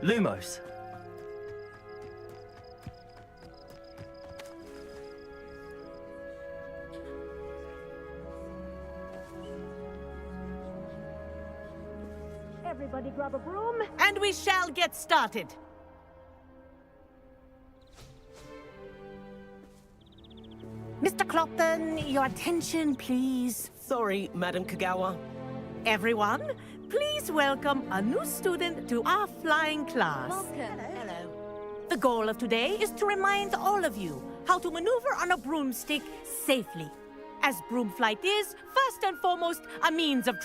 Lumos. Everybody grab a broom. And we shall get started. Mr. Clopton, your attention, please. Sorry, Madam Kagawa. Everyone, please welcome a new student to our flying class. Welcome. Hello. The goal of today is to remind all of you how to maneuver on a broomstick safely, as broom flight is, first and foremost, a means of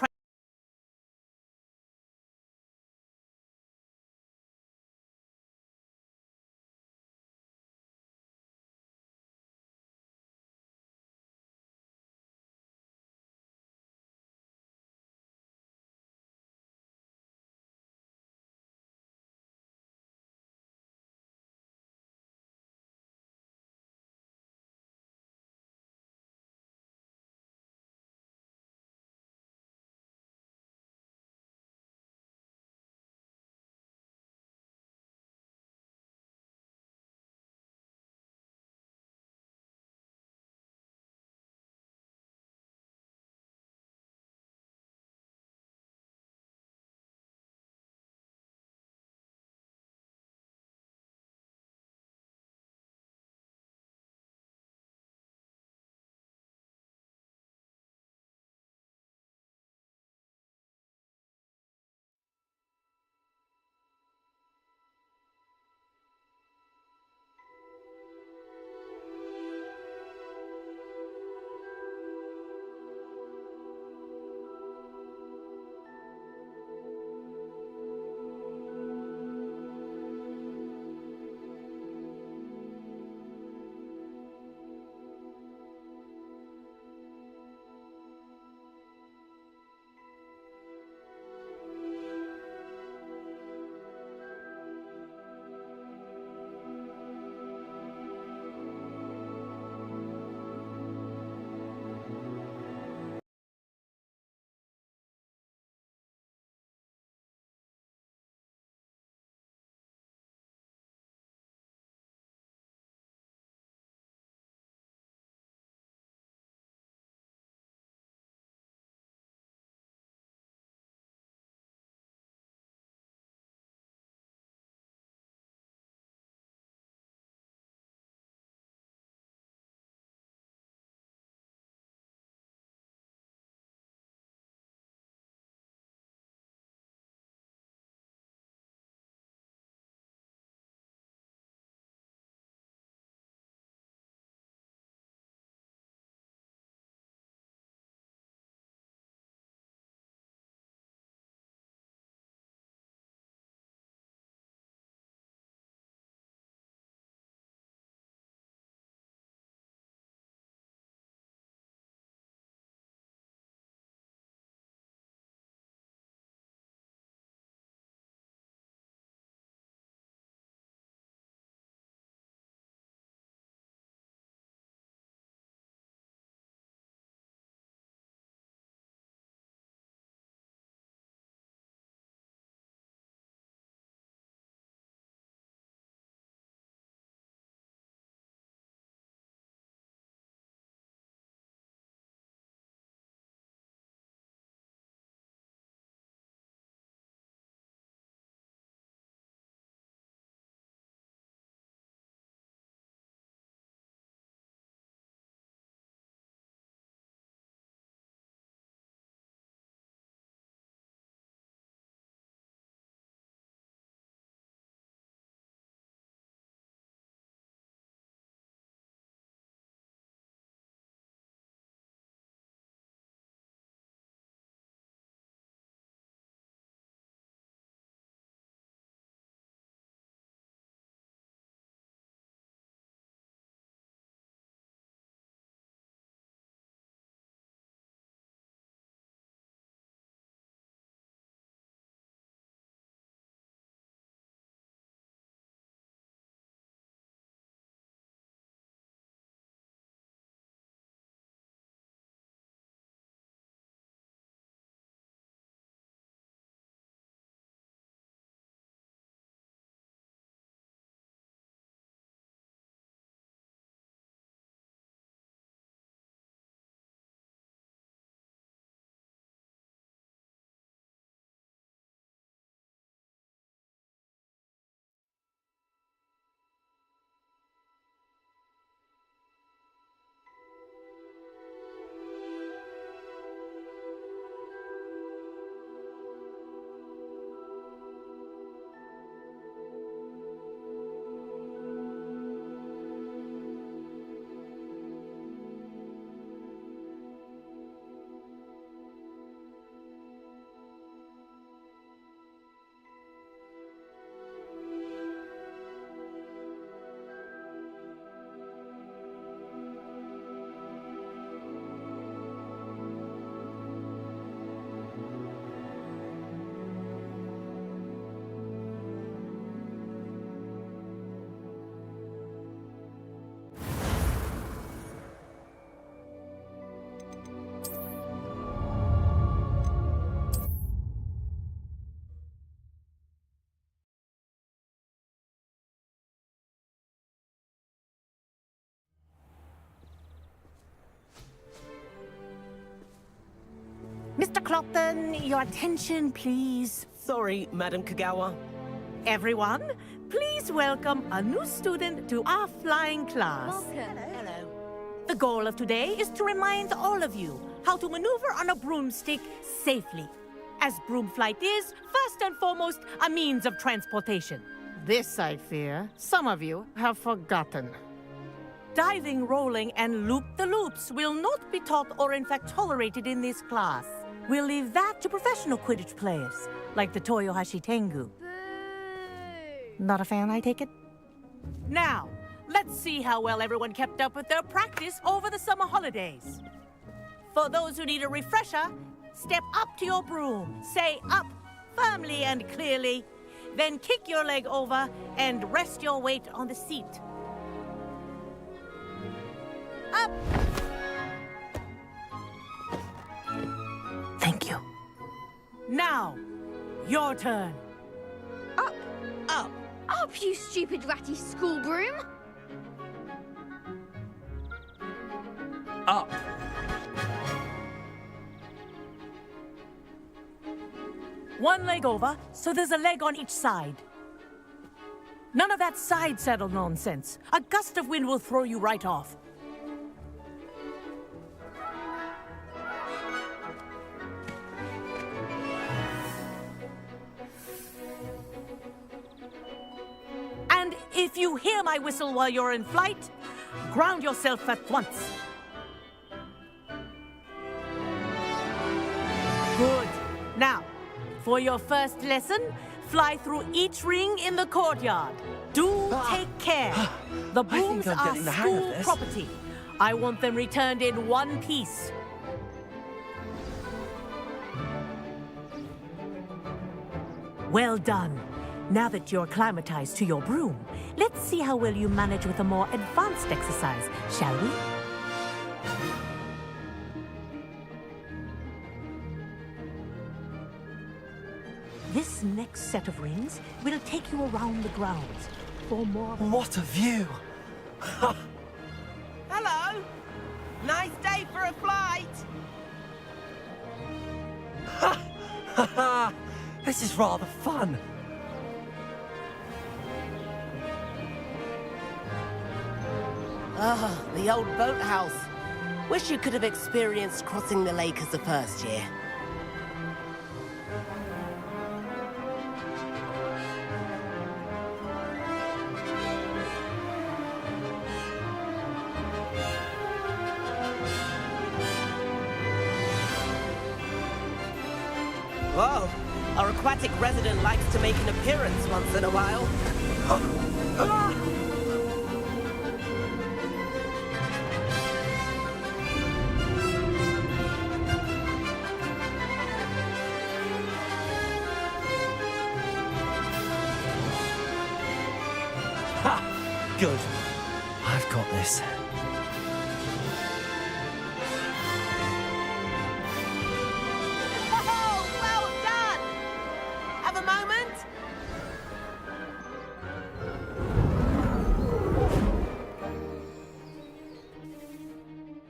Mr. Clopton, your attention, please. Sorry, Madam Kagawa. Everyone, please welcome a new student to our flying class. Hello. The goal of today is to remind all of you how to maneuver on a broomstick safely, as broom flight is, first and foremost, a means of transportation. This, I fear, some of you have forgotten. Diving, rolling, and loop-the-loops will not be taught or in fact tolerated in this class. We'll leave that to professional Quidditch players, like the Toyohashi Tengu. Not a fan, I take it? Now, let's see how well everyone kept up with their practice over the summer holidays. For those who need a refresher, step up to your broom, say up firmly and clearly, then kick your leg over and rest your weight on the seat. Up! Thank you. Now, your turn. Up, Up. up, you stupid ratty school broom! Up. One leg over, so there's a leg on each side. None of that side saddle nonsense. A gust of wind will throw you right off. And if you hear my whistle while you're in flight, ground yourself at once. Good. Now, for your first lesson, fly through each ring in the courtyard. Do take care. The brooms I'm are getting the hang of school this. property. I want them returned in one piece. Well done. Now that you're acclimatized to your broom, let's see how well you manage with a more advanced exercise, shall we? This next set of rings will take you around the grounds for more... What a view! Hello. Nice day for a flight. This is rather fun. Ah, the old boathouse. Wish you could have experienced crossing the lake as a first year. Whoa, our aquatic resident likes to make an appearance once in a while. Ha! Good. I've got this. Oh, well done! Have a moment?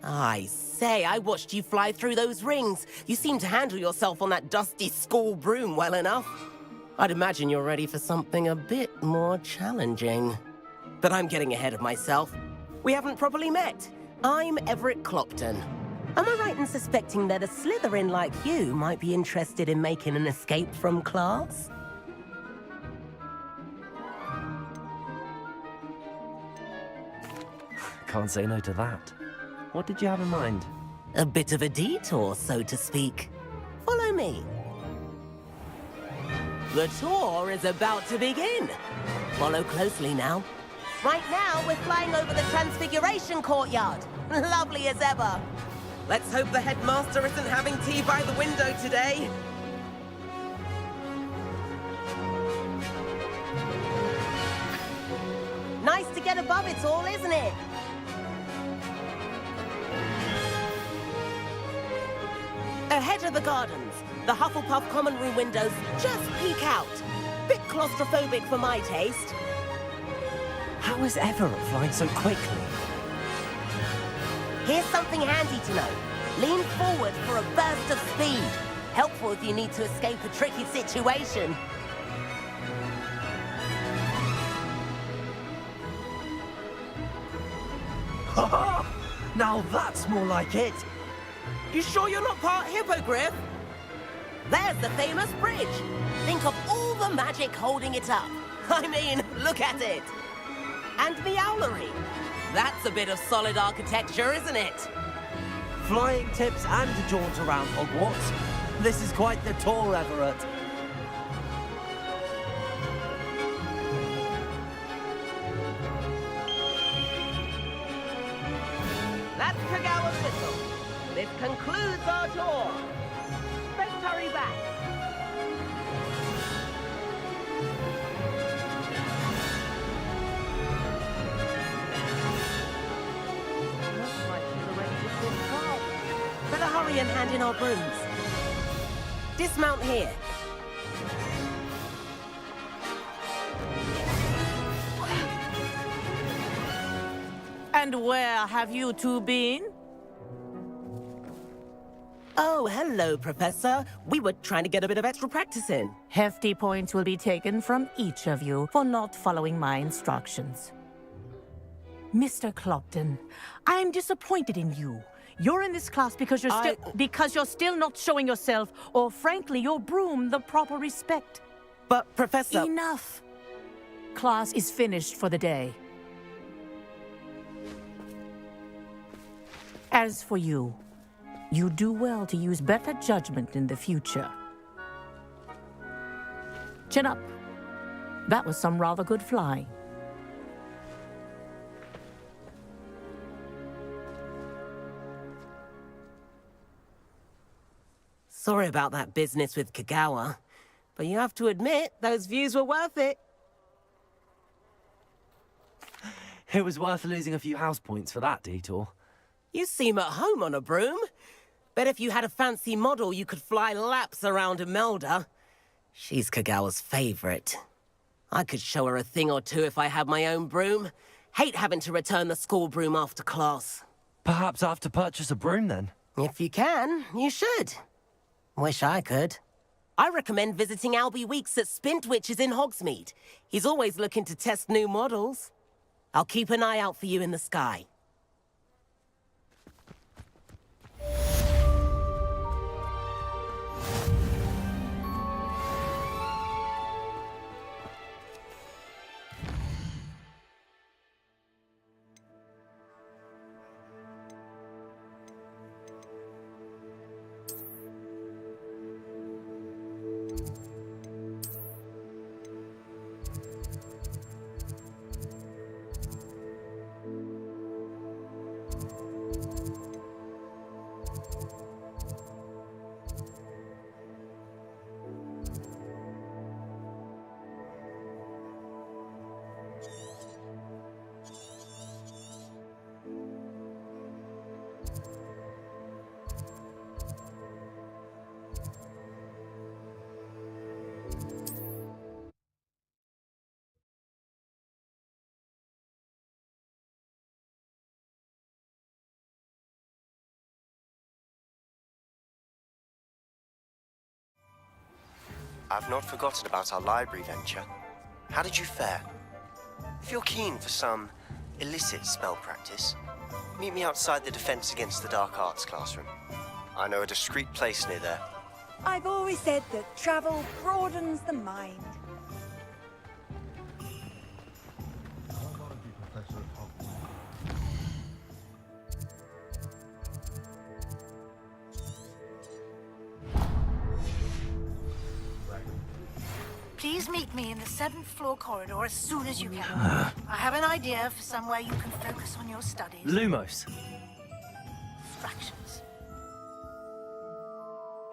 I say, I watched you fly through those rings. You seem to handle yourself on that dusty school broom well enough. I'd imagine you're ready for something a bit more challenging. But I'm getting ahead of myself. We haven't properly met. I'm Everett Clopton. Am I right in suspecting that a Slytherin like you might be interested in making an escape from class? Can't say no to that. What did you have in mind? A bit of a detour, so to speak. Follow me. The tour is about to begin. Follow closely now. Right now, we're flying over the Transfiguration Courtyard. Lovely as ever. Let's hope the headmaster isn't having tea by the window today. Nice to get above it all, isn't it? Ahead of the gardens, the Hufflepuff common room windows just peek out. Bit claustrophobic for my taste. How is Everett flying so quickly? Here's something handy to know. Lean forward for a burst of speed. Helpful if you need to escape a tricky situation. Now that's more like it. You sure you're not part hippogriff? There's the famous bridge. Think of all the magic holding it up. I mean, look at it. And the owlery. That's a bit of solid architecture, isn't it? Flying tips and a jaunt around Hogwarts. This is quite the tour, Everett. That's Kagawa's whistle. This concludes our tour. Let's hurry back. Looks like she's arranged this car. Better hurry and hand in our brooms. Dismount here. And where have you two been? Oh, hello, Professor. We were trying to get a bit of extra practice in. Hefty points will be taken from each of you for not following my instructions. Mr. Clopton, I'm disappointed in you. You're in this class because you're still not showing yourself, or frankly, your broom, the proper respect. But, Professor... Enough. Class is finished for the day. As for you, you do well to use better judgment in the future. Chin up. That was some rather good flying. Sorry about that business with Kagawa, but you have to admit, those views were worth it. It was worth losing a few house points for that detour. You seem at home on a broom. Bet if you had a fancy model, you could fly laps around Imelda. She's Kagawa's favorite. I could show her a thing or two if I had my own broom. Hate having to return the school broom after class. Perhaps I have to purchase a broom then. If you can, you should. Wish I could. I recommend visiting Albie Weeks at Spintwitches in Hogsmeade. He's always looking to test new models. I'll keep an eye out for you in the sky. I've not forgotten about our library venture. How did you fare? If you're keen for some illicit spell practice, meet me outside the Defense Against the Dark Arts classroom. I know a discreet place near there. I've always said that travel broadens the mind. Please meet me in the 7th floor corridor as soon as you can. I have an idea for somewhere you can focus on your studies. Lumos. Distractions.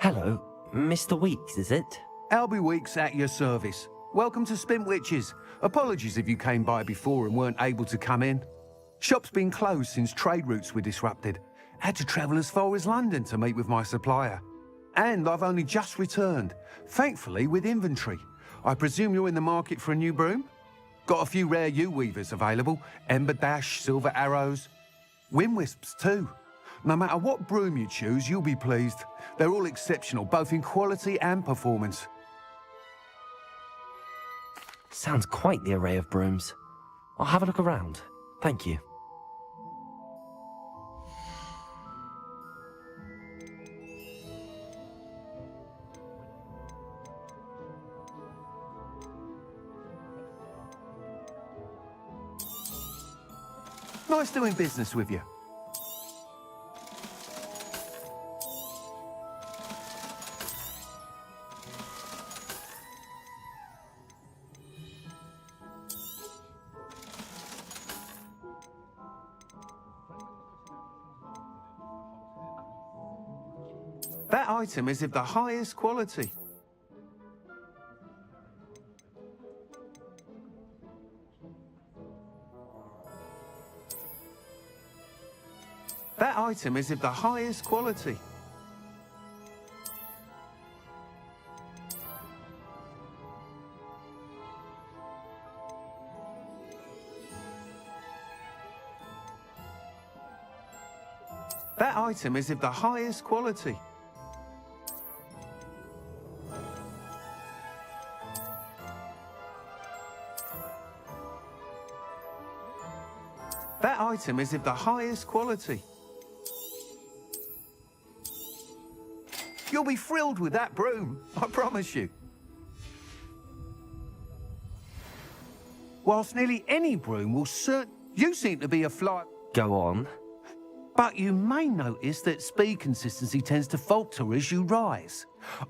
Hello, Mr. Weeks, is it? Albie Weeks at your service. Welcome to Spintwitches. Apologies if you came by before and weren't able to come in. Shop's been closed since trade routes were disrupted. Had to travel as far as London to meet with my supplier. And I've only just returned, thankfully with inventory. I presume you're in the market for a new broom? Got a few rare yew weavers available. Ember Dash, Silver Arrows. Wind Wisps too. No matter what broom you choose, you'll be pleased. They're all exceptional, both in quality and performance. Sounds quite the array of brooms. I'll have a look around. Thank you. Nice doing business with you. That item is of the highest quality. That item is of the highest quality. That item is of the highest quality. That item is of the highest quality. You'll be thrilled with that broom, I promise you. Whilst nearly any broom will you seem to be a fly... Go on. But you may notice that speed consistency tends to falter as you rise.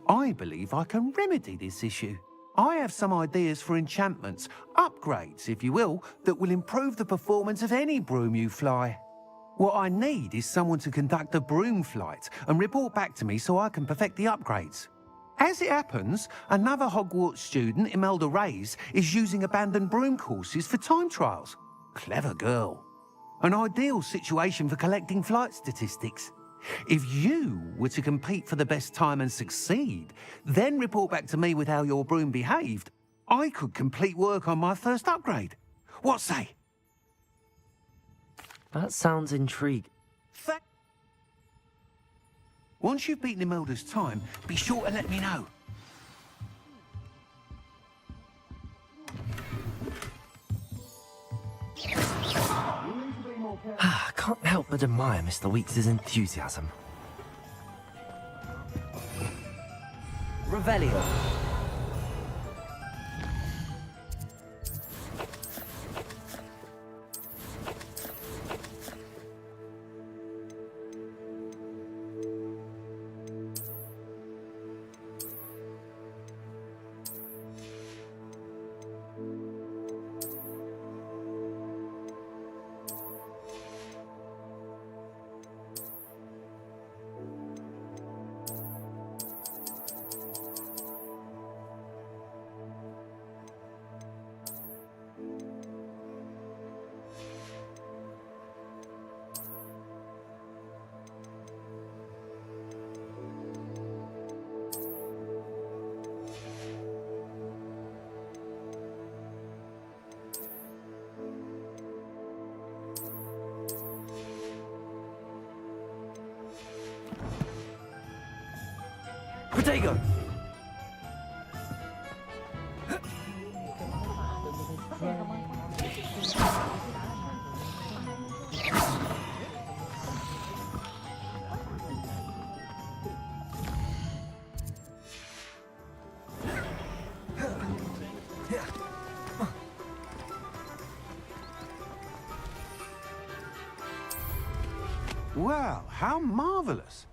I believe I can remedy this issue. I have some ideas for enchantments, upgrades, if you will, that will improve the performance of any broom you fly. What I need is someone to conduct a broom flight and report back to me so I can perfect the upgrades. As it happens, another Hogwarts student, Imelda Reyes, is using abandoned broom courses for time trials. Clever girl. An ideal situation for collecting flight statistics. If you were to compete for the best time and succeed, then report back to me with how your broom behaved, I could complete work on my first upgrade. What say? That sounds intriguing. Once you've beaten Imelda's time, be sure to let me know. I can't help but admire Mr. Weeks' enthusiasm. Revelio. Protego! Well, how marvelous.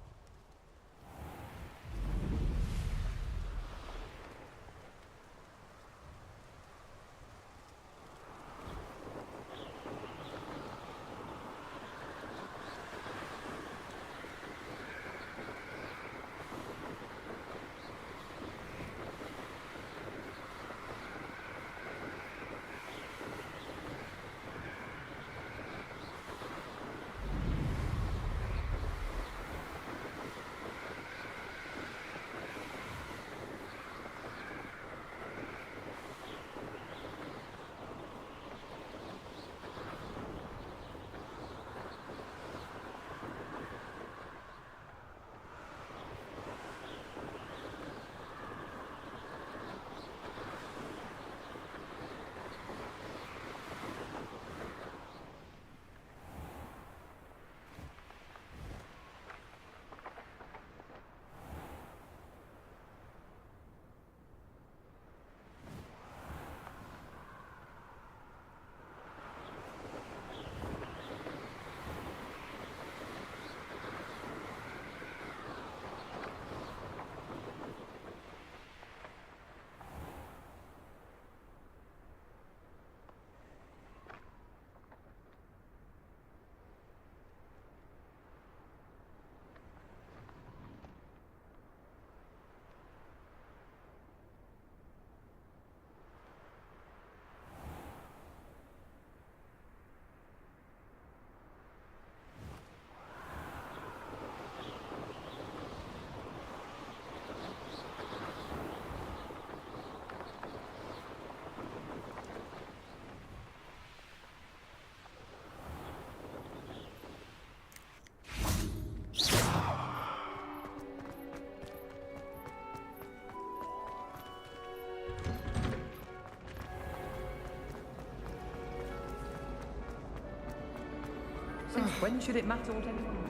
When should it matter what anyone...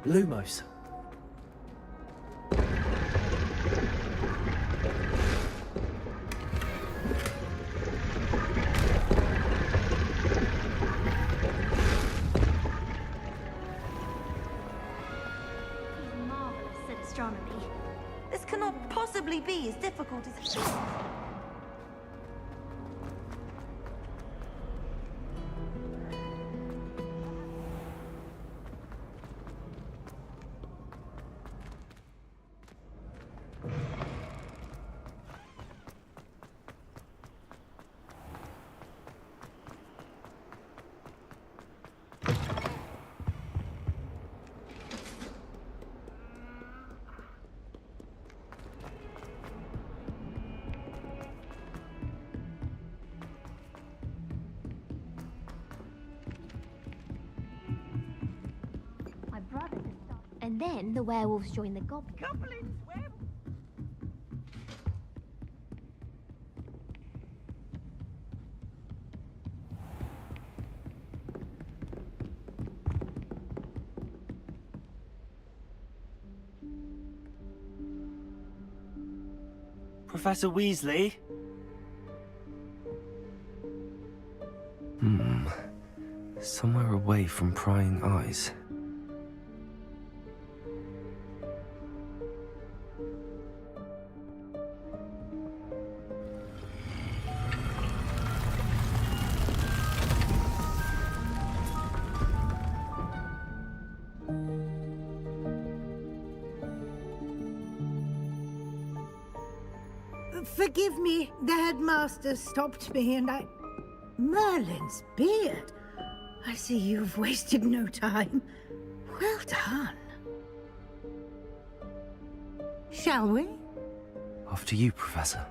Lumos. Marvelous at astronomy. This cannot possibly be as difficult as... My brother could start. And then the werewolves join the goblins. Professor Weasley? Somewhere away from prying eyes. Forgive me, the headmaster stopped me and I... Merlin's beard. I see you've wasted no time. Well done. Shall we? After you, Professor.